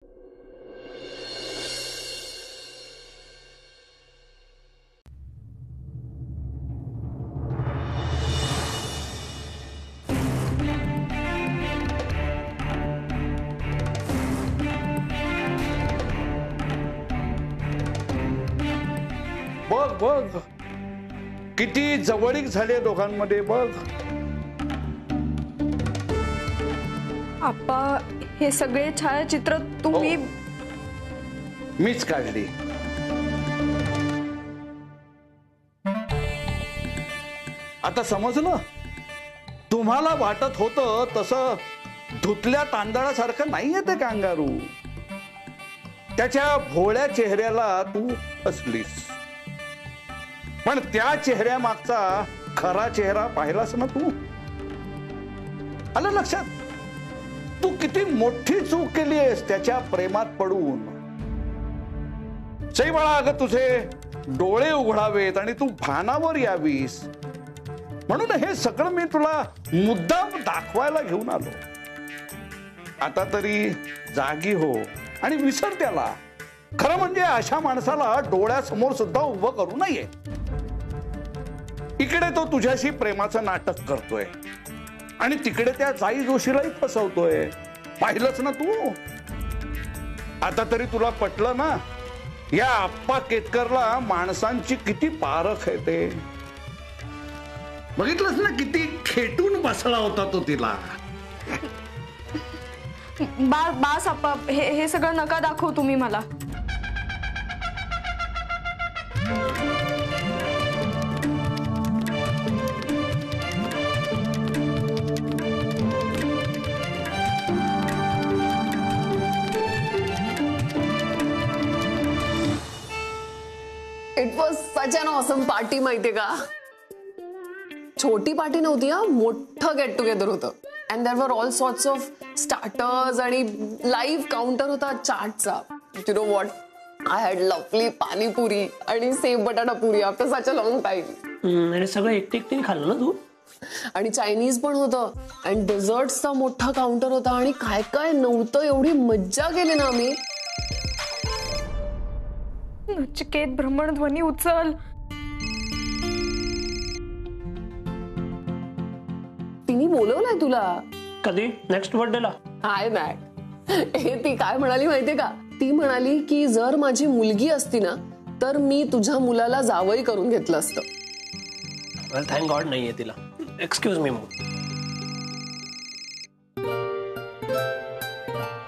बघ बघ किती जवळीक झाले दोघांमध्ये बघ. आप्पा हे सगळे छायाचित्र तुम्ही मीच काढली. आता समजलं? तुम्हाला वाटत होतं तसं धुतल्या तांदळासारखं नाहीये ते कांगारू. त्याच्या भोळ्या चेहऱ्याला तू असलीस, पण त्या चेहऱ्यामागचा खरा चेहरा पाहिलास ना तू? आलं लक्षात? तू किती मोठी चूक केली आहेस त्याच्या प्रेमात पडून. सई बाळा, अगं तुझे डोळे उघडावेत आणि तू भानावर यावीस म्हणून हे सगळं मी तुला मुद्दाम दाखवायला घेऊन आलो. आता तरी जागी हो आणि विसर त्याला. खरं म्हणजे अशा माणसाला डोळ्यासमोर सुद्धा उभं करू नये. इकडे तो तुझ्याशी प्रेमाचं नाटक करतोय आणि तिकडे त्या जाई जोशीलाही फसवतोय. पाहिलंच ना तू? आता तरी तुला पटलं ना या आप्पा केतकरला माणसांची किती पारख आहे ते? बघितलंस ना किती खेटून बसला होता तो तिला. बास आप्पा, हे सगळं नका दाखवू तुम्ही मला. It was such an awesome party. माहितीये का? छोटी पार्टी नव्हती हा, मोठं गेट टुगेदर होतं. And there were all sorts of starters आणि लाईव्ह काउंटर होता चाटचा. You know what, I had lovely panipuri आणि sev batata puri after such a long time. आणि सगळं एकटीने खाल्लं ना तू? आणि चायनीज पण होतं आणि डेझर्ट्सचा मोठा काउंटर होता आणि काय काय नव्हतं. एवढी मज्जा केली ना आम्ही. नचिकेत, भ्रमणध्वनी उचल. तिने बोलवलंय तुला. कधी? नेक्स्ट बर्थडेला? हाय मॅट. ती काय म्हणाली माहितीये का? ती म्हणाली की जर माझी मुलगी असती ना तर मी तुझ्या मुलाला जावई करून घेतलं असतं. थँक गॉड नाहीये तिला. एक्सक्यूज मी मग.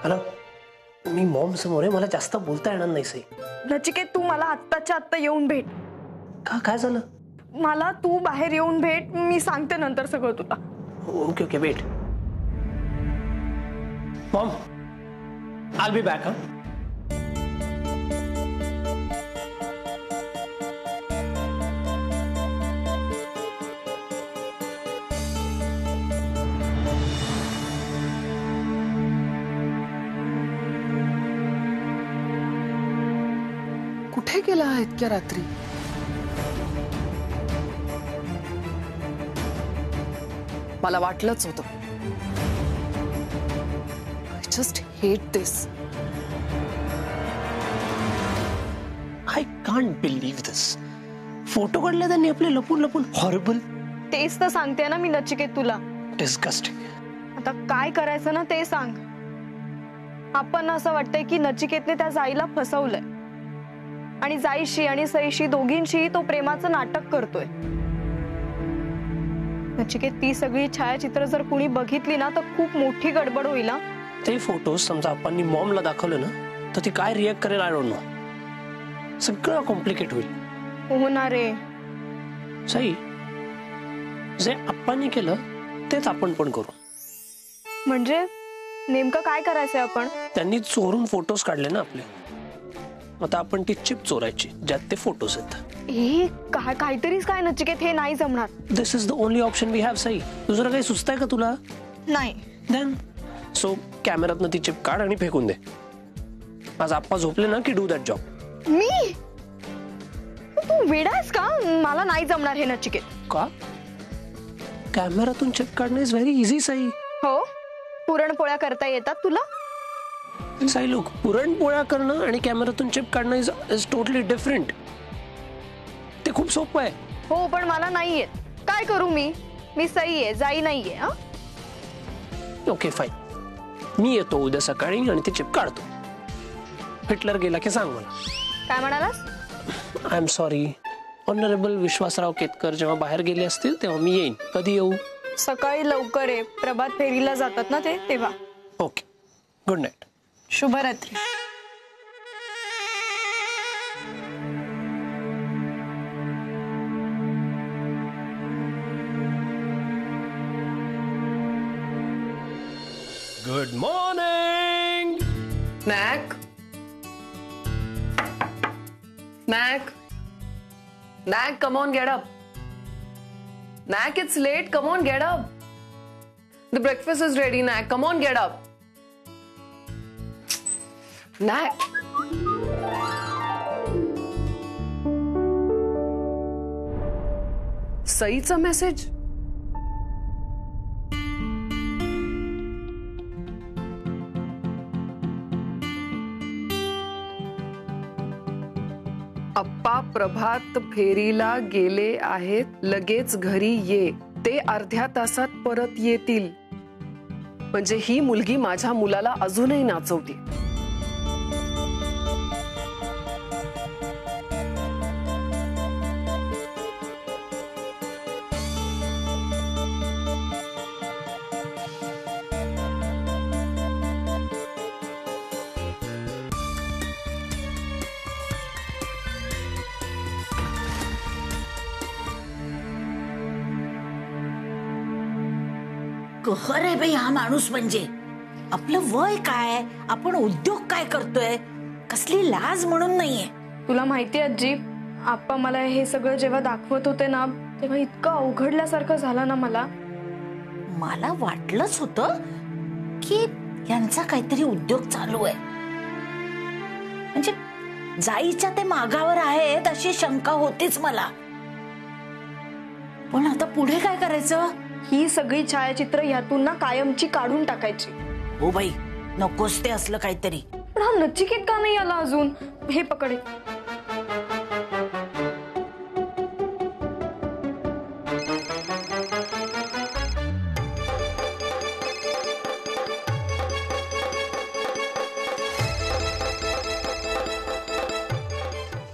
हॅलो, मी मॉम समोर आहे, मला जास्त बोलता येणार नाही. सई नचिकेत, तू मला आत्ताच्या आत्ता येऊन भेट. का? काय झालं? मला तू बाहेर येऊन भेट. मी सांगते नंतर सगळं तुला. Okay okay, wait. Mom, I will be back. हा, कुठे गेला इतक्या रात्री? मला वाटलंच होतं. I just hate this. I can't believe this. Photo काढले त्यांनी आपले लपून लपून. हॉरिबल. तेच तर सांगते ना मी नचिकेत तुला. डिस्गस्टिंग. आता काय करायचं ना ते सांग. आपण असं वाटतंय की नचिकेतने त्या जाईला फसवलंय आणि जाईशी आणि सईशी दोघींशी तो प्रेमाचं नाटक करतोय. नचिकेत, ती सगळी छायाचित्र जर कुणी बघितली ना तर खूप मोठी गडबड होईल. ते फोटो समजा आपण मॉमला दाखवले ना तर ती काय रिएक्ट करेल आय डोंट नो. सगळं कॉम्प्लिकेट होईल. हो ना रे. सई, जे आपण केलं तेच आपण पण करू. म्हणजे नेमकं काय करायचंय आपण? त्यांनी चोरून फोटोज काढले ना आपले. आता आपण ती चिप चोरायची ज्यात ते फोटोज आहेत. हे काहीतरीच काय नचिकेत, हे नाही जमणार. This is the only option we have. Sai, दुसरं काही सुचतंय का तुला? नाही. देन सो कॅमेरातनं ती चिप काढ आणि फेकून दे. आज आप्पा झोपले ना की डू दॅट जॉब. मी? तू वेडायस का? मला नाही जमणार हे नचिकेत. का? कॅमेरातून चिप काढणं इज व्हेरी इझी. सई, हो, पुरणपोळ्या करता येतात तुला? साई लोक पुरणपोळ्या करणं आणि कॅमेऱ्यातून चिप काढणं इज टोटली डिफरंट. ते खूप सोपं आहे. हो पण मला नाही येत. काय करू मी सई आहे, जाई नाहीये. हा ओके फाईन, मी येतो उद्या सकाळी आणि ते चिप काढतो. हिटलर गेला की सांग मला. काय म्हणालास? I am sorry. Honourable Vishwasrao Ketkar जेव्हा बाहेर गेले असतील तेव्हा मी येईन. कधी येऊ? सकाळी लवकर आहे, प्रभात फेरीला जातात ना ते, तेव्हा. Okay, good night. शुभरात्री. Good morning. Mac? Mac? Mac, come on, get up. Mac, it's late. Come on, get up. The breakfast is ready, Mac. Come on, get up. Mac. सईचा मेसेज. अप्पा प्रभात फेरीला गेले आहेत, लगेच घरी ये. ते अर्ध्या तासात परत येतील. म्हणजे ही मुलगी माझ्या मुलाला अजूनही नाचवते. कहर आहे बाई हा माणूस. म्हणजे आपलं वय काय, आपण उद्योग काय करतोय, कसली लाज म्हणून नाहीये. तुला माहितीये आजी, आप्पा मला हे सगळं जेव्हा दाखवत होते ना तेव्हा इतकं अवघडल्यासारखं झालं ना मला. मला वाटलंच होतं की यांचा काहीतरी उद्योग चालू आहे. म्हणजे जाईच्या ते मागावर आहेत अशी शंका होतीच मला. पण आता पुढे काय करायचं? ही सगळी छायाचित्र यातून ना कायमची काढून टाकायची. हो बाई, नकोच ते असलं काहीतरी. पण हा नचिकेत का नाही आला अजून? हे पकडे.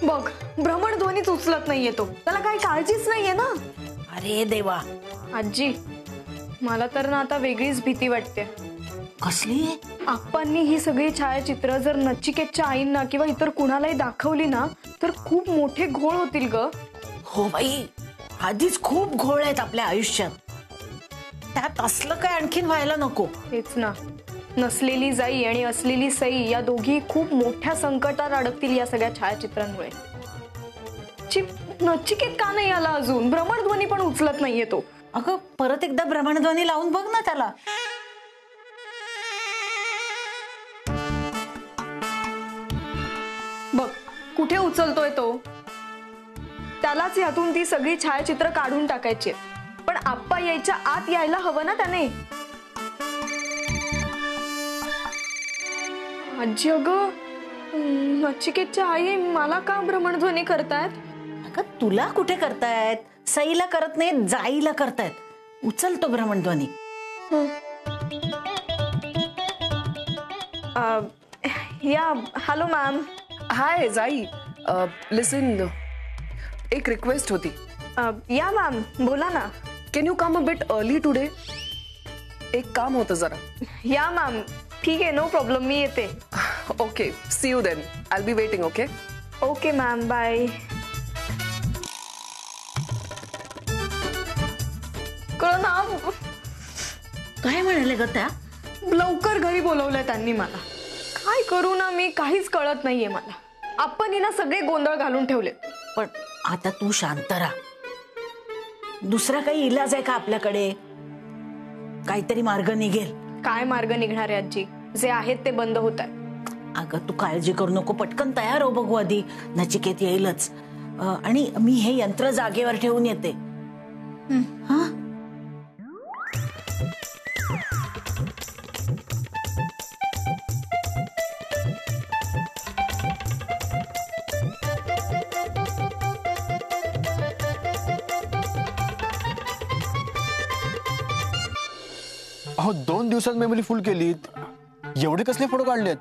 बघ, भ्रमणध्वनीच उचलत नाहीये तो. त्याला काही काळजीच नाहीये ना. अरे देवा. आजी, मला तर ना आता वेगळीच भीती वाटते. कसली? आप्पांनी ही सगळी छायाचित्र जर नचिकेतच्या आईंना किंवा इतर कुणालाही दाखवली ना तर खूप मोठे घोळ होतील ग. हो बाई, आधीच खूप घोळ आहेत आपल्या आयुष्यात, त्यात असलं काय आणखीन व्हायला नको. तेच ना. नसलेली जाई आणि असलेली सई या दोघी खूप मोठ्या संकटात अडकतील या सगळ्या छायाचित्रांमुळे. नचिकेत का नाही आला अजून? भ्रमणध्वनी पण उचलत नाहीये तो. अगं परत एकदा भ्रमणध्वनी लावून बघ ना त्याला. बघ कुठे उचलतोय तो. त्यालाच यातून ती सगळी छायाचित्र काढून टाकायची. पण आप्पा यायच्या आत यायला हवं ना त्याने. आजी, अगं नचिकेतच्या आई मला का भ्रमणध्वनी करतायत? अगं तुला कुठे करतायत, सईला करत नाही, जाईला करतायत. उचलतो भ्रमणध्वनी. या हॅलो मॅम. हाय जाई, लिसन, एक रिक्वेस्ट होती. या मॅम, बोला ना. Can you come a bit early today? एक काम होतं जरा. या मॅम, ठीक आहे, नो प्रॉब्लेम, मी येते. Okay, see you then. I be waiting. Okay okay ma'am, bye. कळ ना, काय म्हणाले ग त्या? लवकर घरी बोलवलंय त्यांनी मला. काय करू ना मी, काहीच कळत नाहीये मला. आपण ना सगळे गोंधळ घालून ठेवले. पण आता तू शांत राहा. दुसरा काही इलाज आहे का आपल्याकडे? काहीतरी मार्ग निघेल. काय मार्ग निघणार आहे आजी? जे आहेत ते बंद होत आहे. अगं तू काळजी करू नको, पटकन तयार हो, बघू आधी. नचिकेत येईलच. आणि मी हे यंत्र जागेवर ठेवून येते. हा, अहो 2 दिवसात मेमरी फुल केलीत. एवढे कसले फोटो काढलेत?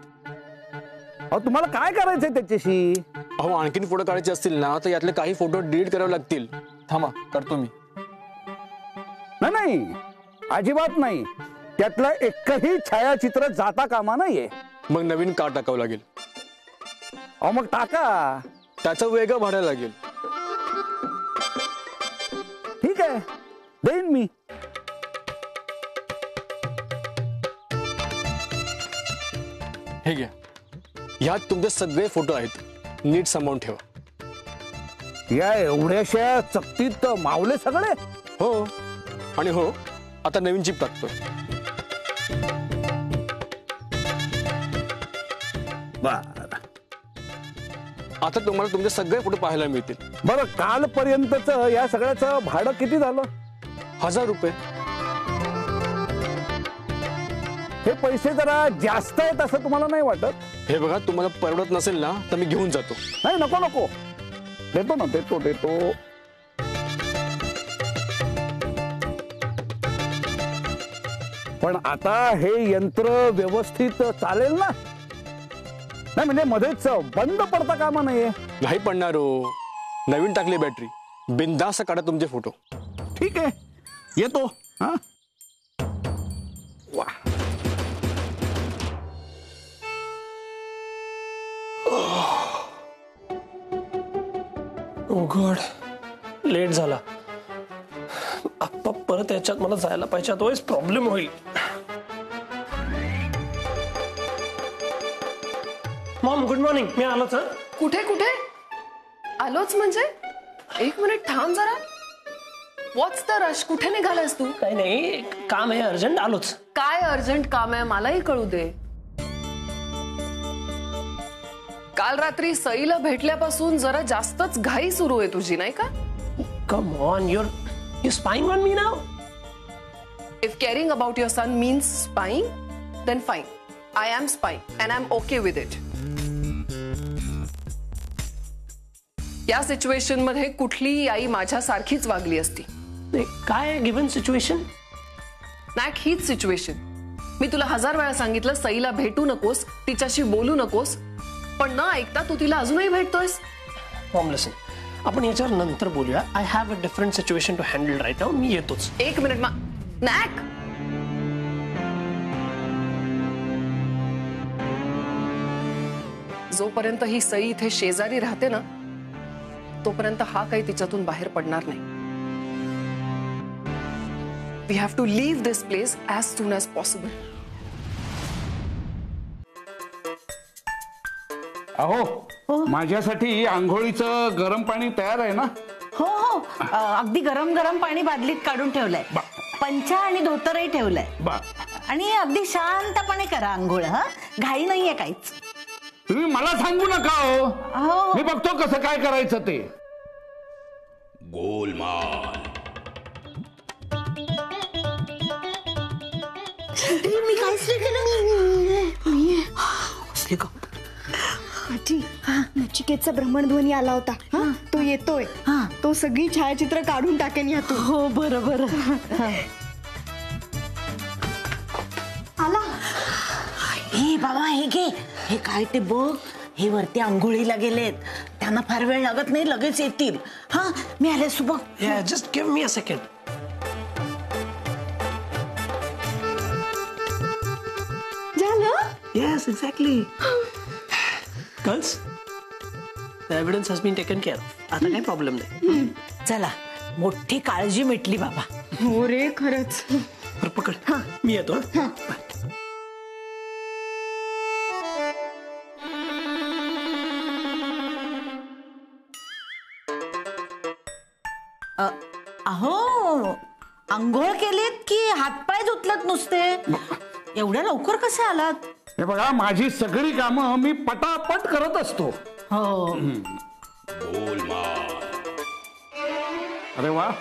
अहो तुम्हाला काय करायचंय त्याच्याशी? अहो आणखीन फोटो काढायचे असतील ना तर यातले काही फोटो डिलीट करावे लागतील. थांबा करतो मी. नाही अजिबात नाही. त्यातलं एकही छायाचित्र जाता कामा नाहीये. मग नवीन का टाकावं लागेल? अहो मग टाका. त्याचं वेगळं भाडं लागेल. ठीक आहे देईन मी. हे घ्या. यात तुमचे सगळे फोटो आहेत. नीट सांभाळून ठेवा. या एवढ्याशा चकतीत मावले सगळे? हो आणि हो आता नवीन चिप टाकतोय. बर आता तुम्हाला तुमचे सगळे फोटो पाहायला मिळतील. बरं कालपर्यंतच या सगळ्याचं भाडं किती झालं? 1000 रुपये. हे पैसे जरा जास्त आहेत असं तुम्हाला नाही वाटत? हे बघा तुम्हाला परवडत नसेल ना तर मी घेऊन जातो. नाही नको नको. देतो ना देतो देतो. पण आता हे यंत्र व्यवस्थित चालेल ना? नाही म्हणजे मध्येच बंद पडता कामा नाहीये. नाही पडणार हो. नवीन टाकली बॅटरी. बिनधास्त काढा तुमचे फोटो. ठीक आहे येतो. हा वा. ओ गॉड लेट झाला. आप्पा परत याच्यात मला जायला पाहिजे. तोच प्रॉब्लेम होईल. Maugham good morning. मी आलोच. हा कुठे कुठे आलोच म्हणजे? एक मिनिट थांब जरा. व्हॉट्स द रश? कुठे निघालास तू? काही नाही काम आहे अर्जंट. आलोच. काय अर्जंट काम आहे मलाही कळू दे. काल रात्री सईला भेटल्यापासून जरा जास्तच घाई सुरू आहे तुझी नाही का? Come on you spying on me now. If caring about your son means spying then fine. I am spying and I am okay with it. या सिच्युएशन मध्ये कुठलीही आई माझ्यासारखीच वागली असती. काय गिव्हन सिच्युएशन? नॅक हीच सिच्युएशन. मी तुला 1000 वेळा सांगितलं सईला भेटू नकोस, तिच्याशी बोलू नकोस, पण न ऐकता तू तिला अजूनही भेटतोयस. मॉम लिसन आपण याच्यावर नंतर बोलूया. I have a different situation to handle right now. मी येतोच. एक मिनिट नॅक. जोपर्यंत ही सई इथे शेजारी राहते ना तोपर्यंत हा काही तिच्यातून बाहेर पडणार नाही. We have to leave this place as soon as possible. अहो माझ्यासाठी आंघोळीचं गरम पाणी तयार आहे ना? हो हो अगदी गरम गरम पाणी बादलीत काढून ठेवलंय. पंचा आणि धोतरही ठेवलंय. आणि अगदी शांतपणे करा आंघोळ. हा घाई नाहीये काहीच. तुम्ही मला सांगू नका हो. मी बघतो कसं काय करायचं ते. गोलमाल. मी काहीच नाही केलं. आजी नचिकेतचा भ्रमणध्वनी आला होता. तो येतोय. तो सगळी छायाचित्र काढून टाकेन यातून. हो बरोबर. आला. हे बाबा हे घे. हे काय ते बघ. हे वरती आंघोळीला गेलेत. त्यांना फार वेळ लागत नाही लगेच येतील. हा मी आले सुबह. Yeah, just give me a second. झालं? Yes, exactly. Girls, the evidence has been taken care of. आता काही प्रॉब्लेम नाही. चला मोठी काळजी मिटली बाबा. हो रे खरंच. बरं पकड. मी येतो. अहो आंघोळ केलीत की हातपाय धुतलत नुसते? एवढ्या लवकर कसे आलात? हे बघा माझी सगळी कामं मी पटापट करत असतो. हो. अरे वा.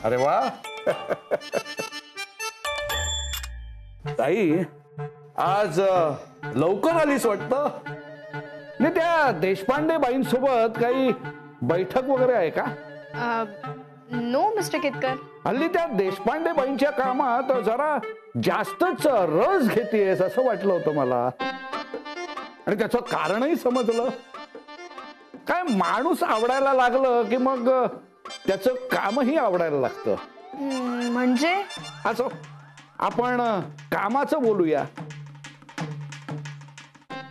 अरे वा. ताई आज लवकर आलीस वाटतं. त्या देशपांडे बाईंसोबत काही बैठक वगैरे आहे का? No mister Ketkar. हल्ली त्या देशपांडे बाईंच्या कामात जरा जास्तच रस घेतेस असं वाटलं होतं मला, आणि त्याचं कारणही समजलं. काय माणूस आवडायला लागलं की मग त्याचं कामही आवडायला लागतं. म्हणजे असं आपण कामाचं बोलूया.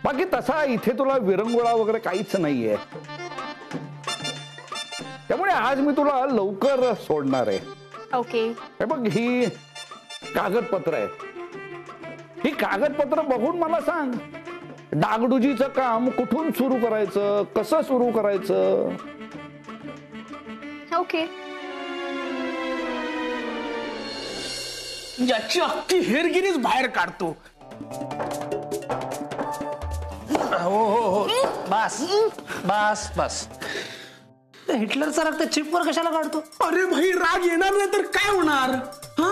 बाकी तसा इथे तुला विरंगुळा वगैरे काहीच नाहीये, त्यामुळे आज मी तुला लवकर सोडणार आहे. ओके. हे बघ, ही कागदपत्र आहे. ही कागदपत्र बघून मला सांग, डागडुजीचं काम कुठून सुरू करायचं, कसं सुरू करायचं. ओके. याची अख्खी हेरगिरीच बाहेर काढतो. हो हो हो, बस बस बस. हिटलरचा रक्त चिपवर कशाला काढतो? अरे भाई, राग येणार नाही तर काय होणार? हा,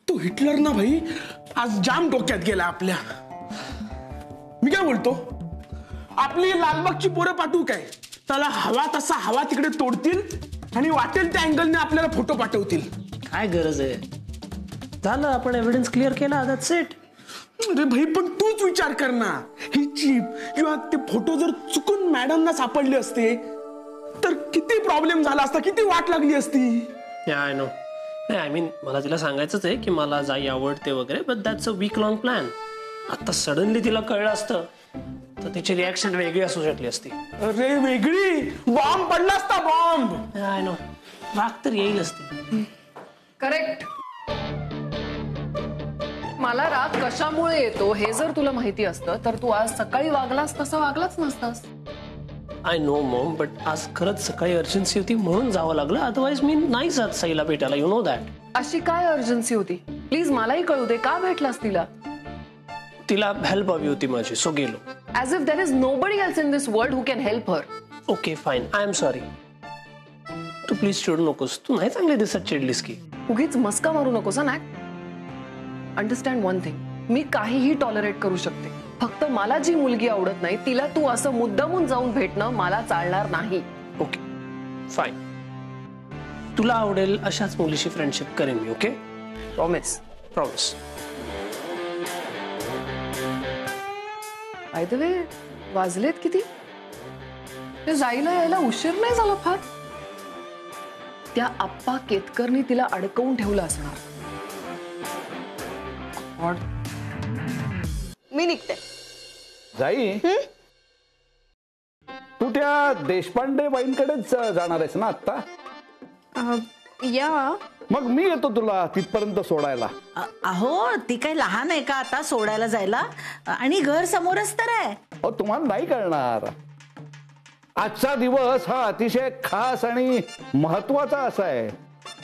तो हिटलर ना भाई आज जाम डोक्यात गेला आपल्या. मी काय बोलतो, आपली लालबागची पोरं पाठवू काय? त्याला हवा तसा हवा तिकडे तोडतील आणि वाटेल त्या अँगलने आपल्याला फोटो पाठवतील. काय गरज आहे? झालं, आपण एव्हिडन्स क्लिअर केला, दॅट्स इट. अरे भाई, पण तूच विचार कर ना, ही चीप किंवा ते फोटो जर चुकून मॅडमना सापडले असते तर किती प्रॉब्लेम झाला असता, किती वाट लागली असती. I know. आय मीन, मला तिला सांगायचंच आहे की मला जाई आवडते वगैरे, but that's a week long plan. आता सडनली तिला कळलं असतं तर तिची रिॲक्शन वेगळी असू शकली असती. अरे वेगळी, बॉम्ब पडला असता, बॉम्ब. आय नो, राग तर येईल असते. करेक्ट. मला राग कशामुळे येतो हे जर तुला माहिती असतं तर तू आज सकाळी वागलास तसं वागलाच नसतास. आय नो मॉम, बट आज खरंच सकाळी अर्जन्सी होती म्हणून जावं लागलं, अदरवाईज मी नाही जात साईला भेटायला. You know that. अशी काय अर्जन्सी होती? प्लीज मलाही कळू दे, का भेटलास तिला? तिला हेल्प हवी होती माझी, सो गेलो. As if there is nobody else in this world who can help her. Okay fine, I am sorry. तू प्लीज चिडू नकोस. तू नाही चांगली दिसत चिडलीस की. उगीच मस्का मारू नकोस ना. अंडरस्टँड वन थिंग, मी काहीही टॉलरेट करू शकते, फक्त मला जी मुलगी आवडत नाही तिला तू असं मुद्दामून जाऊन भेटणं मला चालणार नाही. ओके फाईन, तुला आवडेल अशाच मुलीशी फ्रेंडशिप करेन मी. Okay, promise. Promise. By the way, वाजलेत किती? ते जायला यायला उशीर नाही झाला फार? त्या आप्पा केतकरनी तिला अडकवून ठेवलं असणार. मी निघते. जाई, तू त्या देशपांडे बाईंकडेच जाणार आहेस ना आता? या. मग मी येतो तुला तिथपर्यंत सोडायला. अहो, ती काही लहान आहे का आता सोडायला जायला? आणि घर समोरच तर आहे. अहो, तुम्हाला नाही कळणार. आजचा दिवस हा अतिशय खास आणि महत्वाचा असा आहे,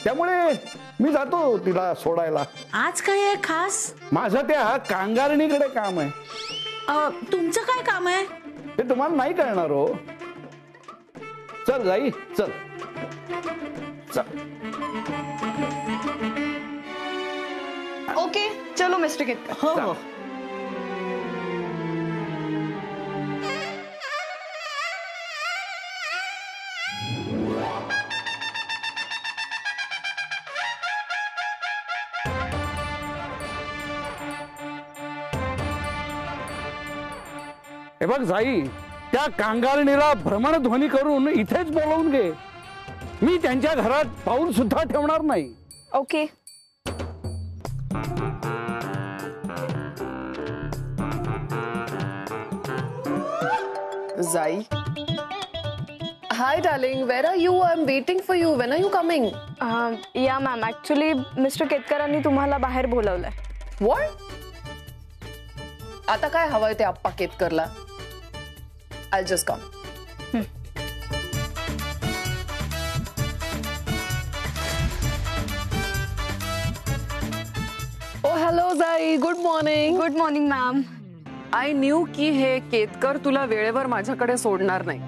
त्यामुळे मी जातो तिला सोडायला. आज काय आहे खास? माझं त्या कांगारणीकडे काम आहे. तुमचं काय काम आहे? ते तुम्हाला नाही कळणार हो. चल जाई, चल चल. ओके, चलो मिस्टर केतकर. हो हो. हे बघ जाई, त्या कांगारणीला भ्रमणध्वनी करून इथेच बोलवून घे. मी त्यांच्या घरात पाऊल सुद्धा ठेवणार नाही. Okay. Zai. Hi darling, where are you? I'm waiting for you. When are you coming? या मॅम, ऍक्च्युली मिस्टर केतकरांनी तुम्हाला बाहेर बोलवलंय. What? आता काय हवंय ते आप्पा केतकरला? I'll just come. Oh hello Zai, good morning. Good morning ma'am. I new की हे केतकर तुला वेळेवर माझ्याकडे सोडणार नाही,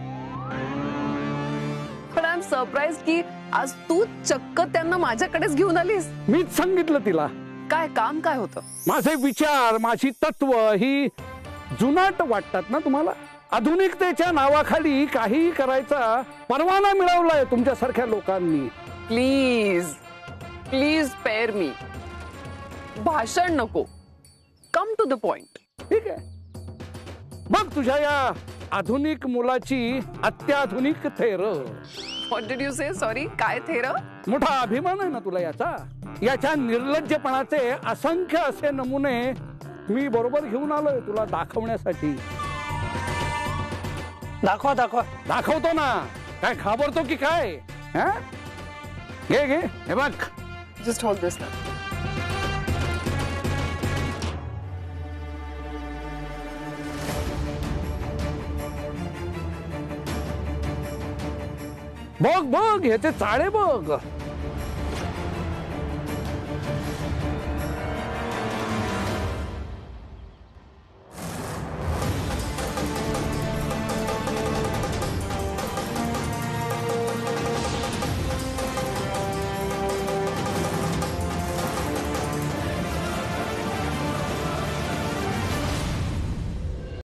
पण आय एम सरप्राइज की आज तू चक्क त्यांना माझ्याकडेच घेऊन आलीस. मीच सांगितलं तिला. काय काम काय होतं? माझे विचार, माझी तत्व ही जुनाट वाटतात ना तुम्हाला? आधुनिकतेच्या नावाखाली काहीही करायचा परवाना मिळवलाय तुमच्यासारख्या लोकांनी. प्लीज प्लीज स्पेअर मी. भाषण नको, कम टू द पॉइंट. ठीक आहे, मग तुझ्या या आधुनिक मुलाची अत्याधुनिक थेर. What did you say? Sorry, काय थेर? मोठा अभिमान आहे ना तुला याचा. याच्या निर्लज्जपणाचे असंख्य असे नमुने मी बरोबर घेऊन आलोय तुला दाखवण्यासाठी. दाखवा दाखवा. दाखवतो ना, काय घाबरतो की काय? हा? घे घे, हे बघ. जस्ट होल्ड दिस ना. बघ बघ, ह्याचे चाळे बघ.